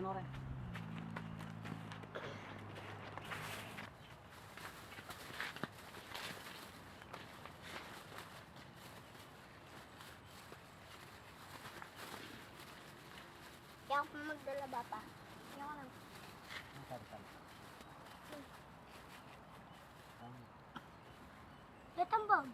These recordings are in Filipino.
ano rin. Kaya ako magdala ba pa? Kaya ko lang. Gatambang.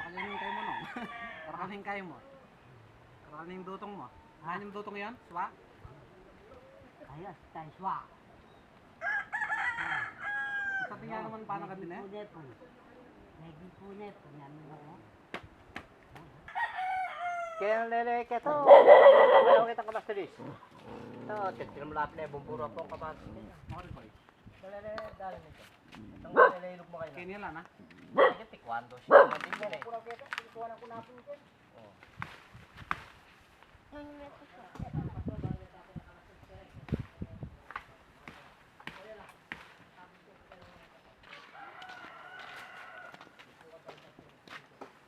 Kakainin kayo mo no? Kakainin kayo mo. Kakainin dutong mo. Kain yung dutong yan? Swa? Ayos, tayo swa. Sabi nga naman paano ka din eh? Lagi po na po. Kaya lele ka to. Ano kita ka bastalis? To, titignan mo lahat na bumbura po ang kabatas niya. Mori ko eh. Lele, dali nito. Itong lele ilog mo kayo na. Kaya nila na. Ay, tikwando siya. Matignan eh. Yung meto siya.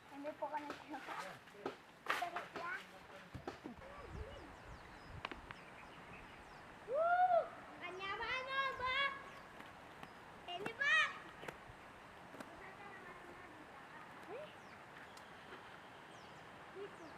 Hindi po ka nagsiya. Sarap siya. Woo! Kanya ba ano ba? Hindi ba? Dito.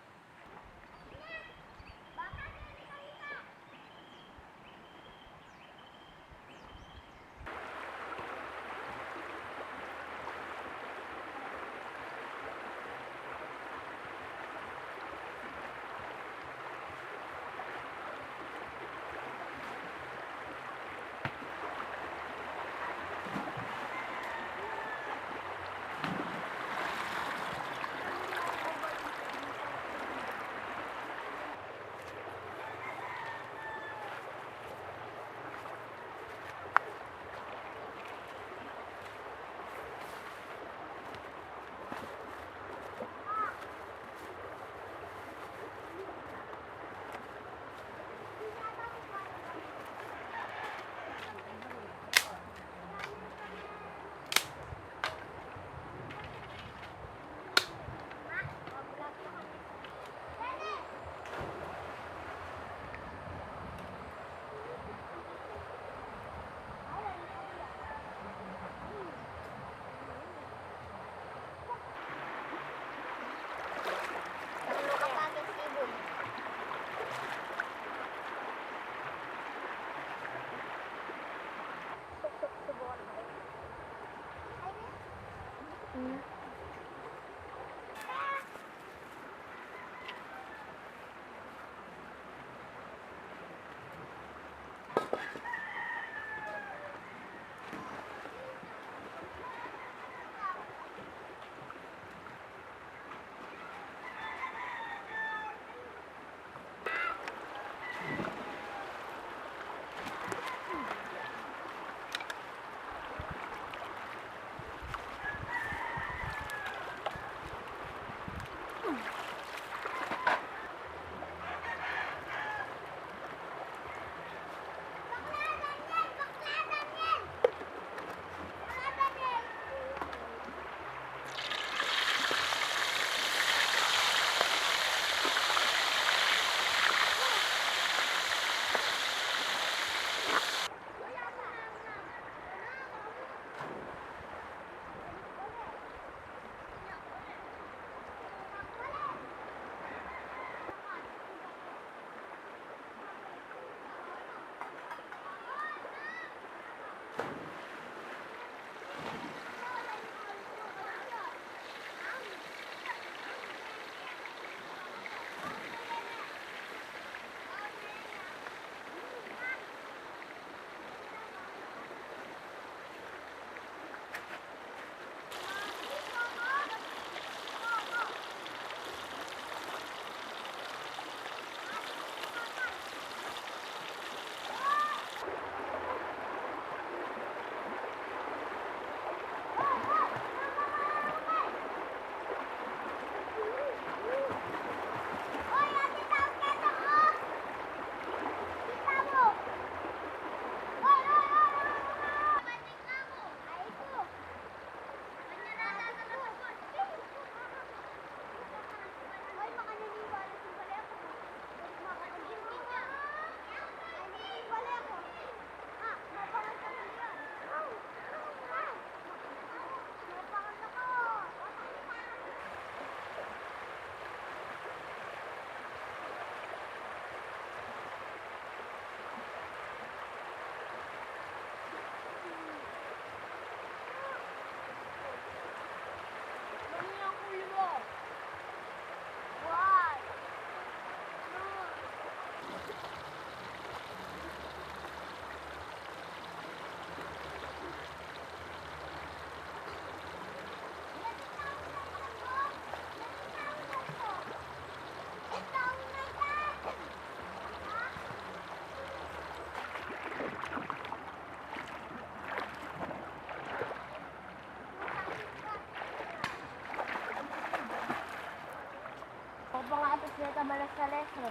Tapos neta malas sa lesro.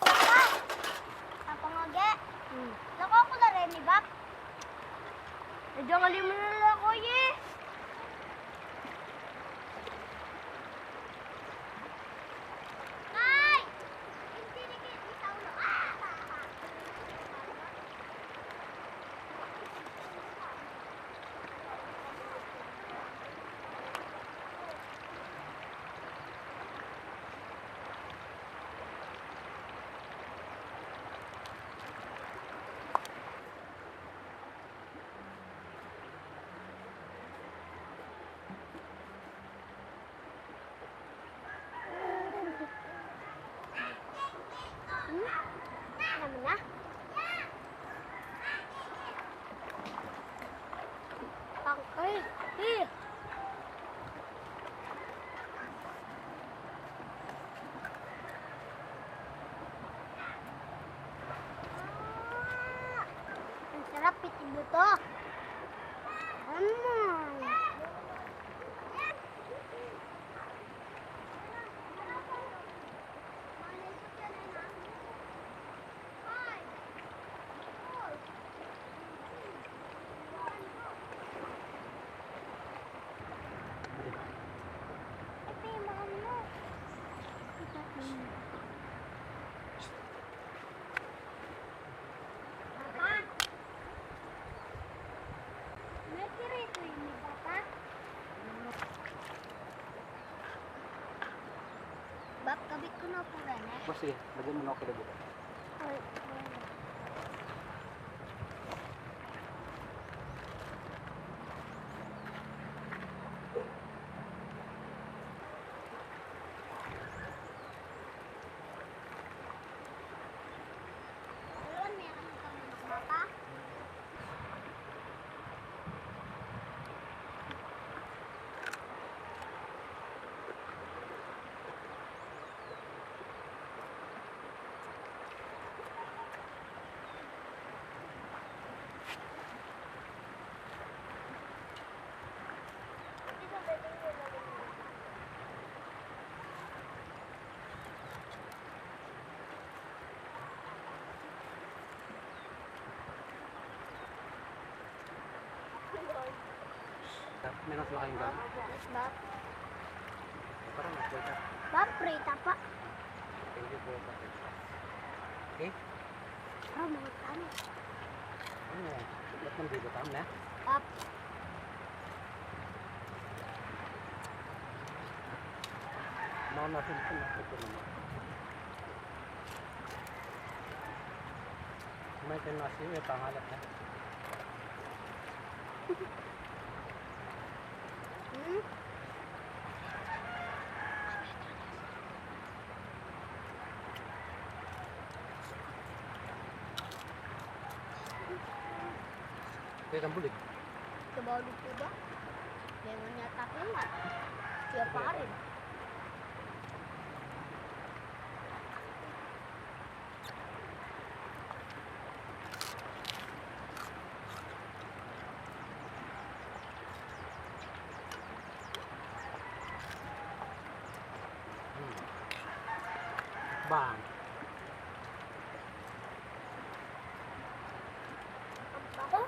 Papa! Papa ngage? Lako ako na rin, di ba? Medyo ngali mo na lang ako, ye! Ay! Hindi nikit, itaw na. Naman na. Tangkay. Ang sarap pitin mo to. Bab, kabit ko na po rin eh. Boss, sige. Lagyan mo na ako dito. Ay, Ayun, meron kang manok mapa. Meron sila kayong gano'n. Bab, Parang nag-wait up. bab, prita pa. Thank you po. Okay? Mga ano. Ano? Ba't nandito tam na? Bab, Mga natin ito na. Ito naman. May tinasi, may pangalat na. Kaya kang bulig. Kabalog ko ba? Meron niya tapilan. Siya pa rin. Bang! Ang bako.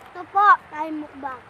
Ito po, tayo mukbang.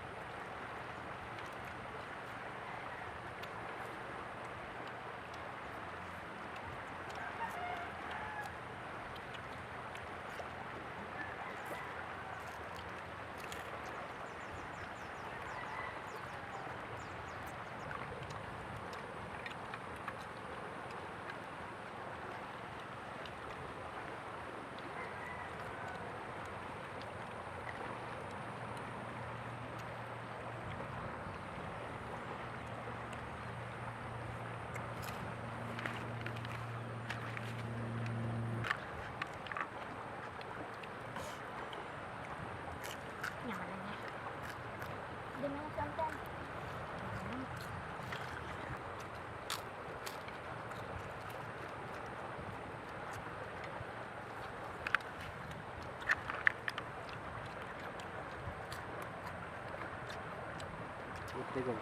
Tigol.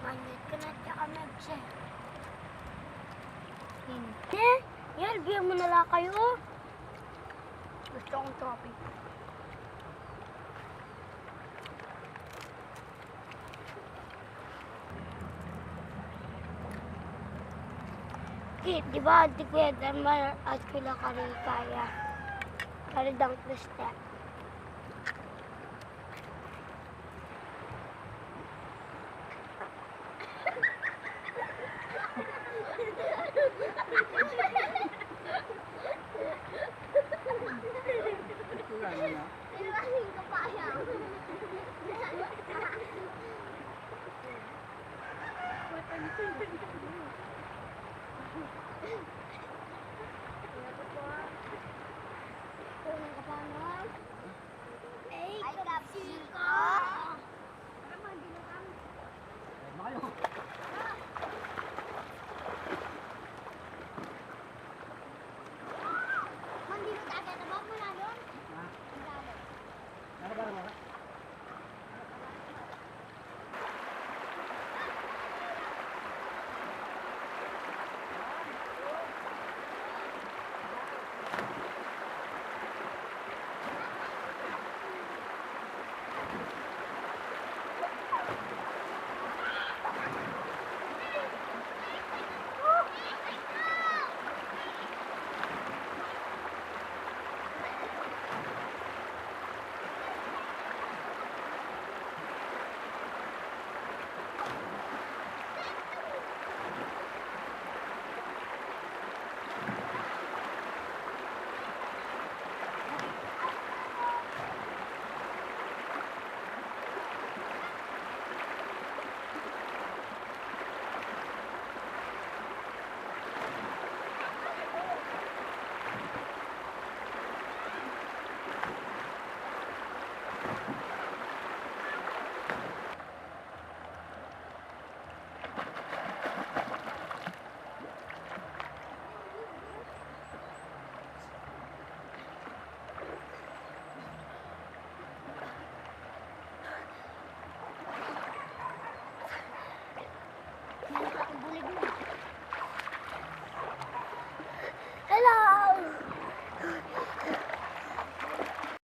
Manit ka na tsaka Mebs eh. Hindi. Yan, bigyan mo na lang kayo. Gusto kong topic. Di ba, di Kuya Dharma at Kuya Karikaya? Karidang Krista. Wala na. Ilahin ka pa yan. Ay, kapsika! Ano kayo? Mandilot agad, abang mo na doon. Ha? Mandalo. Ano ba naman?